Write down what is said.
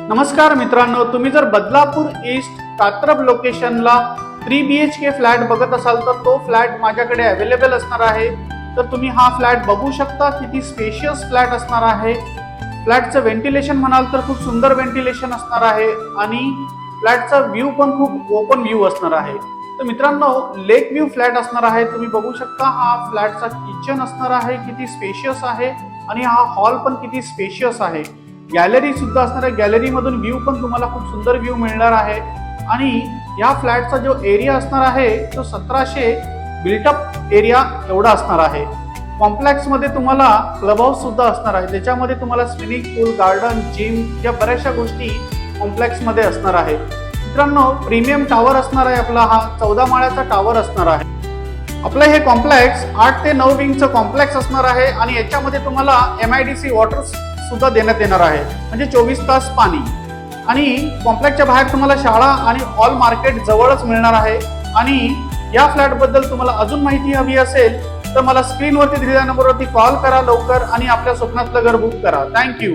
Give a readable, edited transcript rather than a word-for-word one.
नमस्कार मित्रांनो, तुम्ही जर बदलापूर ईस्ट कात्रप लोकेशनला 3 BHK फ्लॅट बघत असाल तर तो फ्लॅट माझ्याकडे अवेलेबल असणार आहे। तर तुम्ही हा फ्लॅट बघू शकता, किती स्पेशियस फ्लॅट असणार आहे। फ्लॅटचं व्हेंटिलेशन म्हणाल तर खूप सुंदर व्हेंटिलेशन असणार आहे आणि फ्लॅटचा व्ह्यू पण खूप ओपन व्ह्यू असणार आहे। तर मित्रांनो, लेक व्ह्यू फ्लॅट असणार आहे। तुम्ही बघू शकता हा फ्लॅटचा किचन असणार आहे, किती स्पेशियस आहे आणि हा हॉल पण किती स्पेशियस आहे। गॅलरी सुद्धा असणार आहे, गॅलरी मधून व्ह्यू पण तुम्हाला खूप सुंदर व्ह्यू मिळणार आहे। आणि या फ्लॅटचा जो एरिया असणार आहे तो 1700 बिल्टअप एरिया एवढा असणार आहे। कॉम्प्लेक्स मध्ये तुम्हाला क्लब हाऊस सुद्धा असणार आहे, त्याच्यामध्ये तुम्हाला स्विमिंग पूल, गार्डन, जिम या बऱ्याचशा गोष्टी कॉम्प्लेक्स मध्ये असणार आहे। मित्रांनो, प्रीमियम टावर असणार आहे आपला, हा 14 माळ्याचा टावर असणार आहे। आपलं हे कॉम्प्लेक्स 8 ते 9 विंगचं कॉम्प्लेक्स असणार आहे आणि याच्यामध्ये तुम्हाला MIDC वॉटर सुद्धा देण्यात येणार आहे, म्हणजे 24 तास पाणी। आणि कॉम्प्लेक्सच्या बाहेर तुम्हाला शाळा आणि ऑल मार्केट जवळच मिळणार आहे। आणि या फ्लॅट बद्दल तुम्हाला अजून माहिती हवी असेल तर मला स्क्रीनवरती दिलेल्या नंबरवरती कॉल करा लवकर आणि आपल्या स्वप्नातलं घर बुक करा। थँक्यू।